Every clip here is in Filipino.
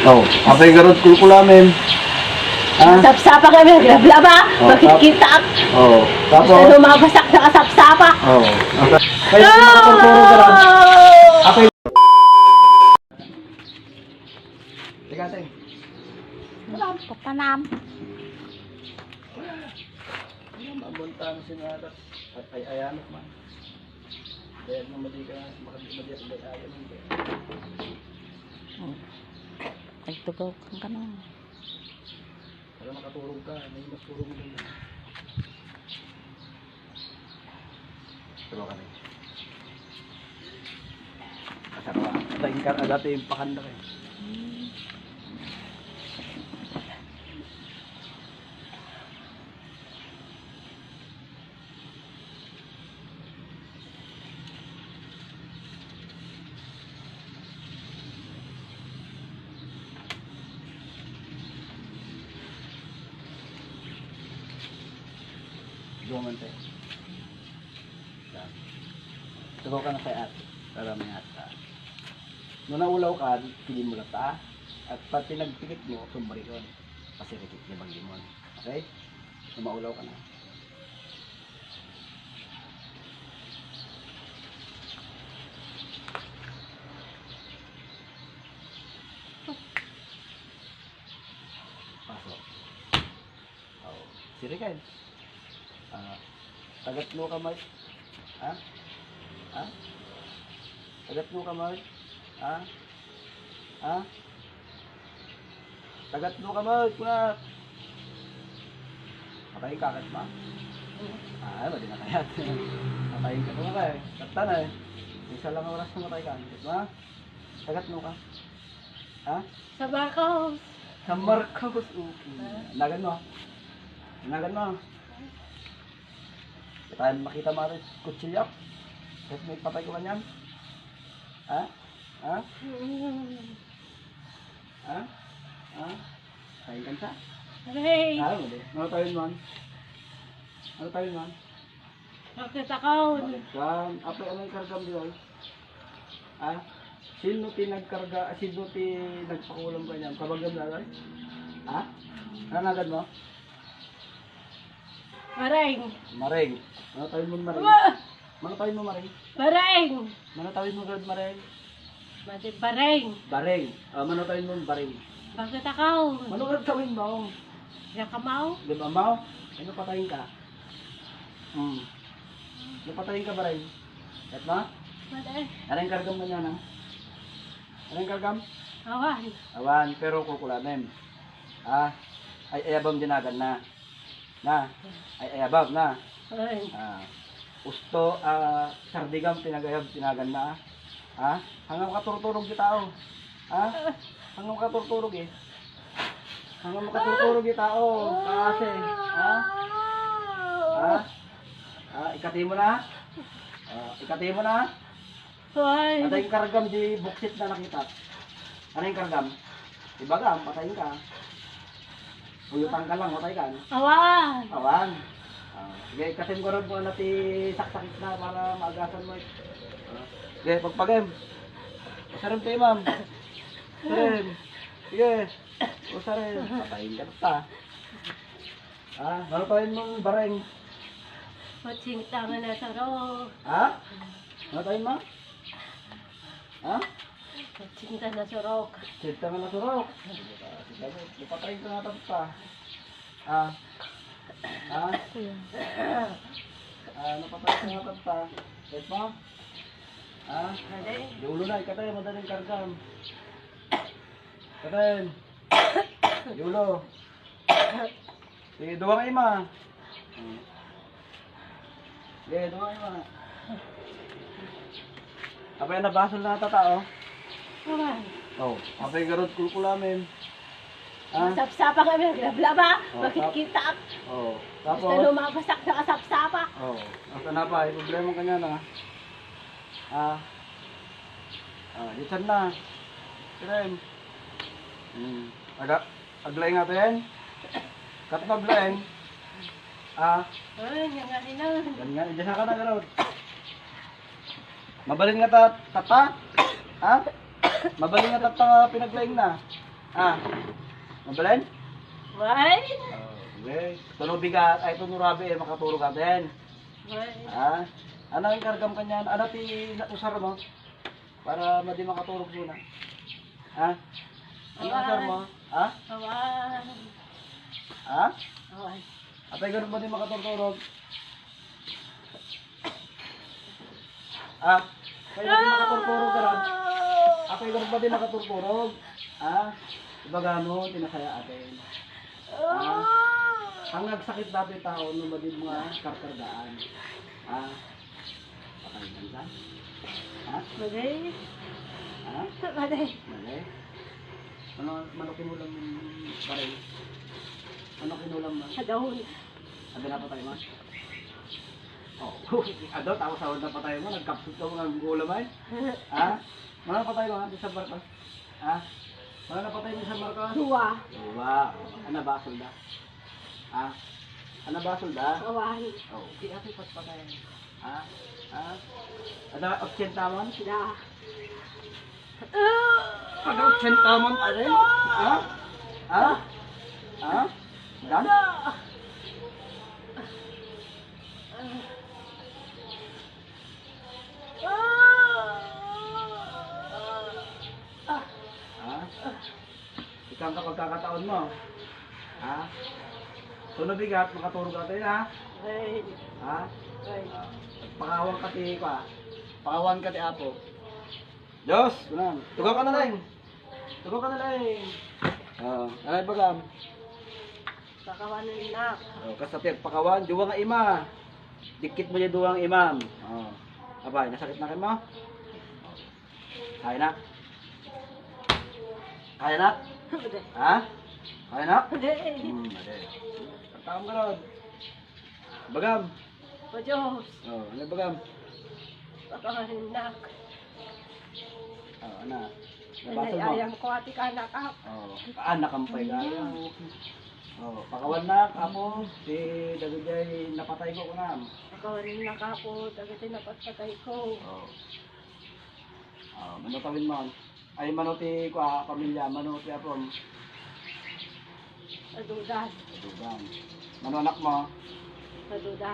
Oh, apay garot kulkulamin. Ha? Sapsapa kami, naglaba. Oh, Makikita. Oh, tapos Gusto lumabasak sa kasapsapa. oh. Kaya makatuturo ka lang. Apay. Teka, teka. Papanam. Mabuntaan sinata at ay-ayan man. Dahil namadi ka, makadimadiyak ay ayan mo. Ay, tugaw kang ka na. Para makaturog ka, may maturog mo din. Tulo ka rin. Kasarwa. Taing ka, dati yung pakanda kayo. Dumangan tayo. Tugaw ka na kay ate. Para may ate. Nung naulaw ka, pilin mo lang ta. At pag pinagpikit mo, sumbari yun. Kasi rikit niya bang limon. Okay? Nung maulaw ka na. Pasok. Oh, sirikan. Tagat mo ka, Mark. Ha? Ha? Tagat mo ka, Mark. Ha? Ha? Tagat mo ka, Mark. Kuna. Patayin ka, kat ma? Ah, ba din na kaya? Patayin ka na kaya. Kata na eh. Isa lang ang oras na matay ka. Kat ma? Tagat mo ka. Ha? Sa bakaw. Sa Marcos. Okay. Nagan mo. Nagan mo. Tayo makita mo rin kutsilyak. Kasi may patay ko ba niyan? Ha? Ha? Ha? Ha? Kain ka sa? Aray. Ano ba? Ano tayo man? Ano tayo man? Bakit ako? Bakit ka? Apa anong kargam dito? Ha? Sino tinagkarga? Sino nagpakulam ka niyan? Kabagam na rin? Ha? Ano nagad mo? Maring. Maring. Ano tayo mo maring? Ano tayo mo maring? Maring. Ano tayo mo grad maring? Mati baring. Baring. Ano tayo mo baring? Bakit ako? Ano grad tawin mo? Yakamaw? Di ba mau? Ano patayin ka? Ano patayin ka baring? Et mo? Mati. Anong kargam mo niya na? Anong kargam? Awan. Awan, pero kukulamin. Ah, ay ayabam dinagan na. Na, ay ayabam na. Ay. Usto, sardigam pinagayab tinagan na. Ha? Hanggang makaturturog yung tao. Ha? Hanggang makaturturog eh. Hanggang makaturturog yung tao. Kasi, ha? Ha? Ikati mo na? Ikati mo na? Ay. Ano yung kargam di buksit na nakita? Ano yung kargam? Ibagam, patayin ka. Puyutan ka lang, matay ka. Awan. Awan. Sige, kasim ko rin mo na ti saksakit na para maagasan mo. Sige, pagpagem. Usarin kayo, ma'am. Usarin. Sige. Usarin. Patayin ka ta. Malupain mong bareng. Matsing tangan na sa ro. Ha? Malupain mo? Ha? Matsing tangan na sa ro. Sita nga na surok. Sige, patayin ka nga ta. Napapatay ka nga ta. Wait mo? Yulo na, ikatay, madaling kargam. Ikatay. Yulo. Sige, duwang ima. Sige, duwang ima. Apay na basol na tatao. Awan. Oh, apay garot kulkulamin. Sapsapa kami, naglaba. Oh, Makikita. Oh, Gusto tapos. lumabasak sa kasapsapa. Oh, asa na pa, problema kanya na. Lisan na. Keren. Aglay nga tayo. Kat maglaeng. Ay, yan nga rin na. Ganyan, dyan ka na garot. Mabalin nga tata? Ha? Mabalin nga tata pinaglaing na. Ah, mabalin? Why? Okay. Tunog bigat, ay tunurabi, makatulog atin. Why? Ah, ano yung kargam kanyan? Ano ti usar mo? Para madi makatulog muna. Ha? Ano usar mo? Ha? Awan. Ha? Awan. Apay ganun ba di makatulog? Ah, kaya di makatulog ka ron? Apay ganun ba di makatulog? Ha? Ibaga mo, tinasaya atin. Ang nagsakit dati tao, nung ba din mga karkargaan? Ha? Pakalitan ka? Ha? Mali. Ha? Mali. Mali? Ano kinulam yung baril? Ano kinulam mo? Sa dahon. Ano na patay mo? Oh, ado, tapos sahod na patay mo, nagkapsut ka mga gulam ay? Ha? Ano na patay mo, sa barko? Ha? Ano na patay mo sa barko? Dua. Wow, ano ba, solda? Ha? Ano ba, solda? Awan. Oh, di ate patpatay. Ha? Ha? Ano, 80 tamon? Sila. Ano, 80 tamon, ate? Ha? Ha? Ha? Dan? Ha? Ikaw ang kapagkakataon mo. Ha? Sunod bigat, makatulog natin, ha? Ay. Ha? Ay. Pakawang ka ti pa. Pakawan ka ti apo. Diyos, gunan. Tugaw ka na lang. Tugaw ka na lang. Alay bagam. Pakawanan na. Kasapir pakawan, duwa nga ima. Dikit mo yung duwang imam. Abay, nasakit na kayo mo? Kaya na? Kaya na? Mali. Ha? Kaya na? Mali. Mali. Takam ka ron. Bagam. O Diyos. Ano bagam? Pakawanan na. Ano? Nabasal mo? Ayam ko ati ka nakap. Anak ang pay kaya. Pakawan na ako. Si Daviday napatay ko kunam. Pakawanan na ka po. Dagiti napatpatay ko. Manutawin mo. Ay manuti ko pamilya. Manuti apom. Aduda. Dugang. Manunak mo. Aduda.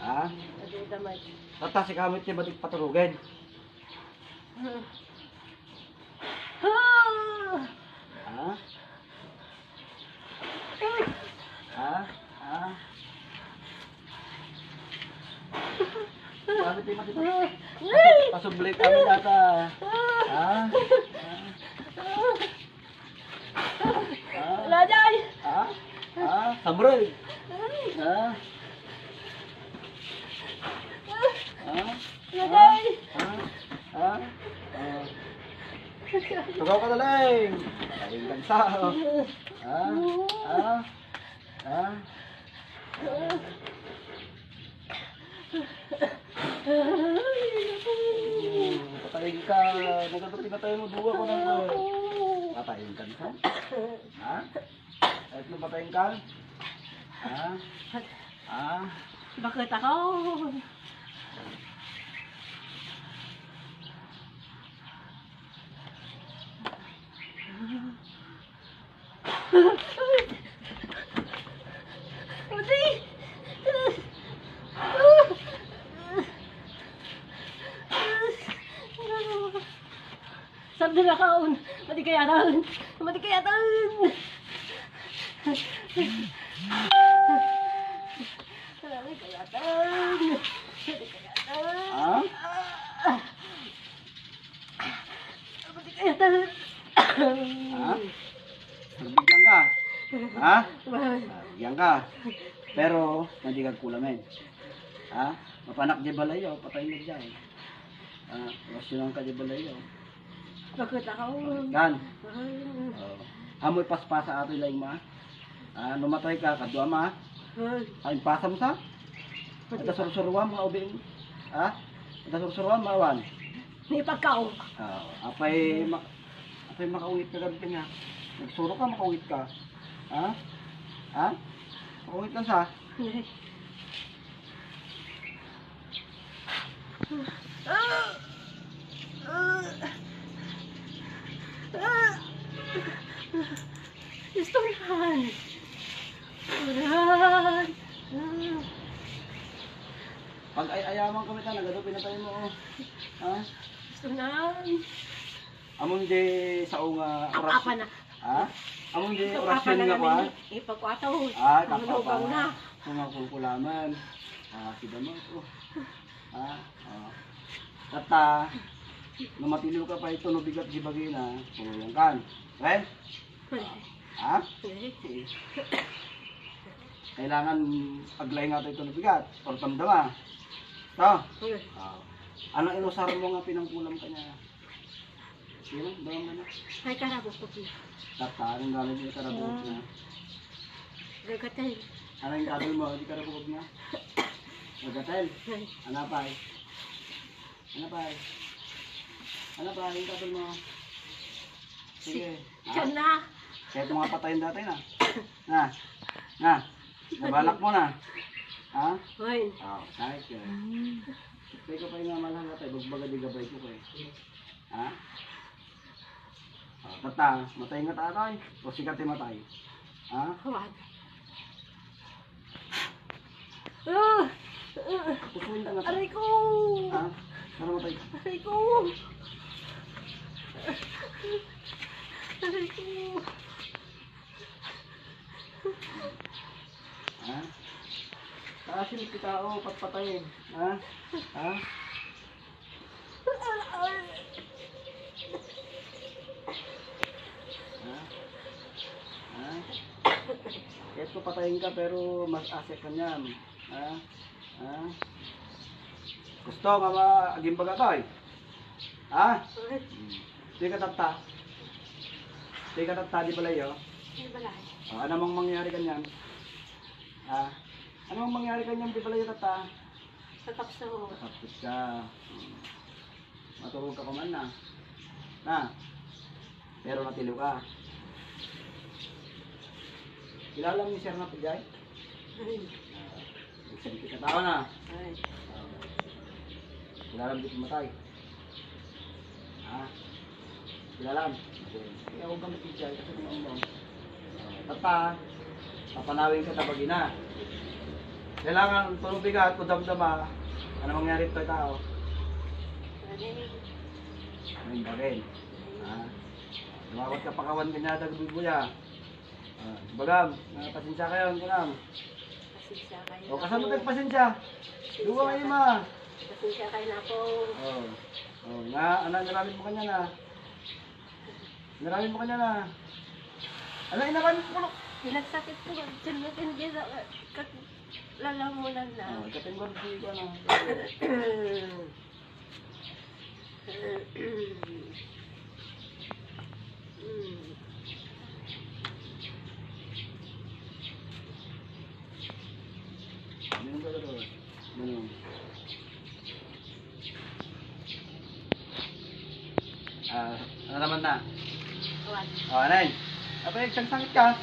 Ha? Aduda may. Tata si kamit siya batik paturugin. Ha? Ha? Ha? Kamit siya batik pasublik kami data. Ha? Lajay! Ha? Ha? Sabroy! Ha? Ha? Lajay! Ha? Ha? Tugaw ka na lang! Ayun kansa! Ha? Ha? Ha? Patayin ka! Pinatay mo duwa ko ng patayin kansa? Ha? Kahit mo patayin ka? Ha? Ha? Bakit ako? Pati! Sabi na kaon, mati kaya taon, mati kaya taon. Mati kaya taon, mati kaya taon. Ha? Mati kaya taon. Ha? Nagbigyan ka? Ha? Nagbigyan ka. Pero, hindi ka kulamin. Ha? Mapanak di balayo, patay mo dyan. Wasyonan ka di balayo. Bakit ako? Kan? Amoy paspasa ato lang ma. Numatay ka, kadwa ma. Ay, pasa mo sa? Ito surusuruan mga ubing. Ha? Ito surusuruan maawan. May pagkaon. Apay makauwit ka ganito nga. Nagsuro ka, makauwit ka. Ha? Ha? Makauwit lang sa? Istunan. Ulan. Pag ayaman kami talaga, do pinatay mo. Oh. Ha? Istunan. Amon di sa unga Apa na. Ha? Amon di Ito orasyon nga ko. Ha? Ipagkwato. Ah, Manugang na. Mga kukulaman. Ah, sida mo. Oh. Ah, oh. Tata, namatiliw ka pa ito, nubigat di bagay na, pululang kan. Right? Ha? Kailangan paglay nga ito nubigat, or tamdama. Ito. Oh. Ano inusar mo nga pinangkulam ka niya? Sino? Bawang ano? Ay, karabos ko po. Tata, anong galing yung karabot na? Gagatay. Ano yung kadol mo? Di karabot na? Magatel? Ano pa eh? Ano pa eh? Ano pa yung kadol mo? Sige. Diyan na. Kaya itong mga patayin dati na. Na. Nabalak mo na. Ha? Hoy. Oo, kahit ka. Kaya ko pa yung mamalhan ka tayo. Bagbaga di gabay ko kayo. Ha? Tata, matay nga tatay. O sikati matay. Ha? Huwag. Pusuin ka nga tayo. Aray ko. Ha? Ano matay? Aray ko. Aray ko. Ha? Taasin kita o patpatayin. Ha? Ha? Ha? Ha? Kahit ko patayin ka pero mas asset ka niyan. Ha? Ha? Gusto nga aging baga to eh. Ha? Di ka tata. Di ka tata di pala yun. Ano ba lahat? Ano mang mangyari kanyan? Ha? Ano mang mangyari kanyan di pala yun tata? Tataksa ko. Tapos ka. Matulog ka kuman na. Na. Pero natilo ka. Kilala mo ni Sir na Pujay? Ay. Nagsaliti ka tao na. Ay. Kilala mo di pumatay. Ha? Kilala mo? Kaya huwag kang Pujay kasi kung ano. Tata, papanawin ka tabagi na. Kailangan tulong bigat o damdama. Ano mangyari ito tao? Ano yung bagay? Ha? Lumawat ka pakawan ka niya dagbubuya. Bagam, pasensya kayo, kunam. Pasensya kayo. O, kasama tayo pasensya. Duwa kayo ma. Pasensya kayo na po. Nga, naramit mo kanya na. Naramit mo kanya na. Ano, inaramit mo? Pinagsakit ko. Diyan natin dyan. Lalamunan na. Kating gordi ko ano. Ganun ka doon. Ganun. Ano naman na? Huwag. Anay. Abay, sangsangit ka.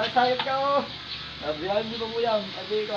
Sangsangit ka oh. Sabihan mo mo yan. Abi ka.